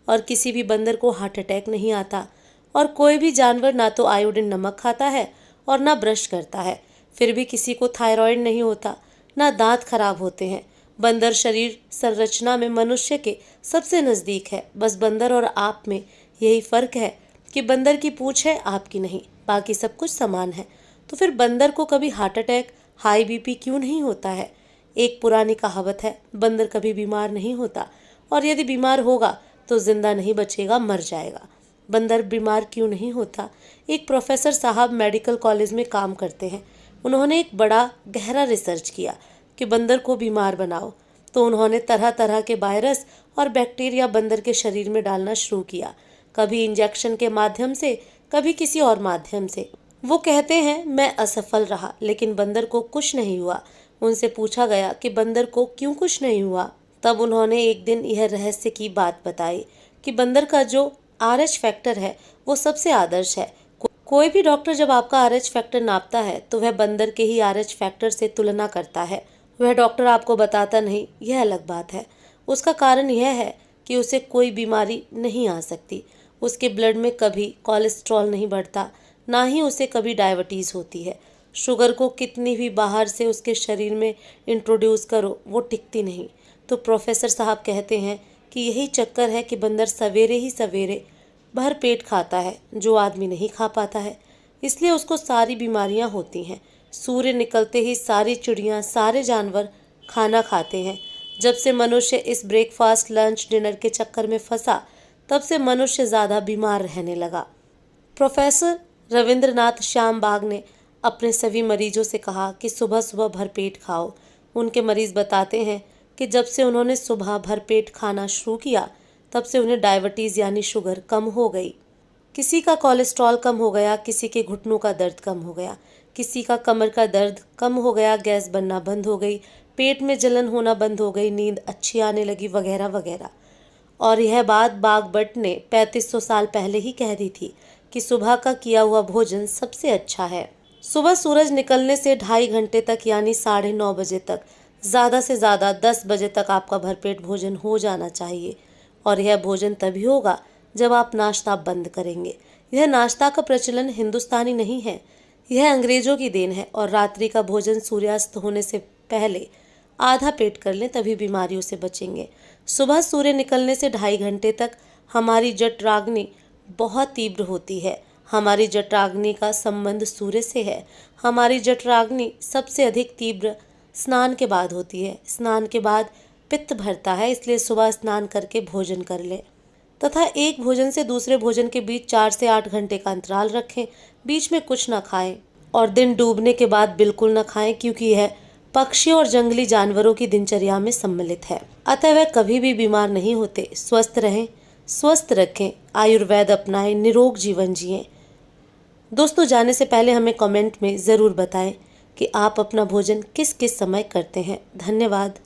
और किसी भी बंदर को हार्ट अटैक नहीं आता। और कोई भी जानवर ना तो आयोडीन नमक खाता है और ना ब्रश करता है, फिर भी किसी को थायराइड नहीं होता, ना दांत खराब होते हैं। बंदर शरीर संरचना में मनुष्य के सबसे नज़दीक है। बस बंदर और आप में यही फर्क है कि बंदर की पूंछ है, आपकी नहीं, बाकी सब कुछ समान है। तो फिर बंदर को कभी हार्ट अटैक, हाई बीपी क्यों नहीं होता है? एक पुरानी कहावत है, बंदर कभी बीमार नहीं होता, और यदि बीमार होगा तो जिंदा नहीं बचेगा, मर जाएगा। बंदर बीमार क्यों नहीं होता? एक प्रोफेसर साहब मेडिकल कॉलेज में काम करते हैं। उन्होंने एक बड़ा गहरा रिसर्च किया कि बंदर को बीमार बनाओ। तो उन्होंने तरह तरह के वायरस और बैक्टीरिया बंदर के शरीर में डालना शुरू किया, कभी इंजेक्शन के माध्यम से, कभी किसी और माध्यम से। वो कहते हैं मैं असफल रहा, लेकिन बंदर को कुछ नहीं हुआ। उनसे पूछा गया कि बंदर को क्यों कुछ नहीं हुआ? तब उन्होंने एक दिन यह रहस्य की बात बताई कि बंदर का जो RH फैक्टर है वो सबसे आदर्श है। कोई भी डॉक्टर जब आपका RH फैक्टर नापता है तो वह बंदर के ही RH फैक्टर से तुलना करता है। वह डॉक्टर आपको बताता नहीं, यह अलग बात है। उसका कारण यह है कि उसे कोई बीमारी नहीं आ सकती। उसके ब्लड में कभी कोलेस्ट्रॉल नहीं बढ़ता, ना ही उसे कभी डायबिटीज़ होती है। शुगर को कितनी भी बाहर से उसके शरीर में इंट्रोड्यूस करो, वो टिकती नहीं। तो प्रोफेसर साहब कहते हैं कि यही चक्कर है कि बंदर सवेरे ही सवेरे भर पेट खाता है, जो आदमी नहीं खा पाता है, इसलिए उसको सारी बीमारियां होती हैं। सूर्य निकलते ही सारी चिड़ियां, सारे जानवर खाना खाते हैं। जब से मनुष्य इस ब्रेकफास्ट, लंच, डिनर के चक्कर में फंसा, तब से मनुष्य ज़्यादा बीमार रहने लगा। प्रोफेसर रविंद्रनाथ श्यामबाग ने अपने सभी मरीजों से कहा कि सुबह सुबह भरपेट खाओ। उनके मरीज बताते हैं कि जब से उन्होंने सुबह भरपेट खाना शुरू किया, तब से उन्हें डायबिटीज़ यानी शुगर कम हो गई। किसी का कोलेस्ट्रॉल कम हो गया, किसी के घुटनों का दर्द कम हो गया, किसी का कमर का दर्द कम हो गया, गैस बनना बंद हो गई, पेट में जलन होना बंद हो गई, नींद अच्छी आने लगी, वगैरह वगैरह। और यह बात बागभट्ट ने 3500 साल पहले ही कह दी थी कि सुबह का किया हुआ भोजन सबसे अच्छा है। सुबह सूरज निकलने से 2.5 घंटे तक यानी 9:30 बजे तक, ज़्यादा से ज़्यादा 10 बजे तक आपका भरपेट भोजन हो जाना चाहिए। और यह भोजन तभी होगा जब आप नाश्ता बंद करेंगे। यह नाश्ता का प्रचलन हिंदुस्तानी नहीं है, यह अंग्रेजों की देन है। और रात्रि का भोजन सूर्यास्त होने से पहले आधा पेट कर लें, तभी बीमारियों से बचेंगे। सुबह सूर्य निकलने से 2.5 घंटे तक हमारी जठराग्नि बहुत तीव्र होती है। हमारी जठराग्नि का संबंध सूर्य से है। हमारी जठराग्नि सबसे अधिक तीव्र स्नान के बाद होती है। स्नान के बाद पित्त भरता है, इसलिए सुबह स्नान करके भोजन कर लें तथा एक भोजन से दूसरे भोजन के बीच 4 से 8 घंटे का अंतराल रखें। बीच में कुछ न खाएं और दिन डूबने के बाद बिल्कुल न खाएं, क्योंकि यह पक्षियों और जंगली जानवरों की दिनचर्या में सम्मिलित है। अतः वह कभी भी बीमार नहीं होते। स्वस्थ रहें, स्वस्थ रखें, आयुर्वेद अपनाएं, निरोग जीवन जिएं। दोस्तों, जाने से पहले हमें कमेंट में ज़रूर बताएं कि आप अपना भोजन किस किस समय करते हैं। धन्यवाद।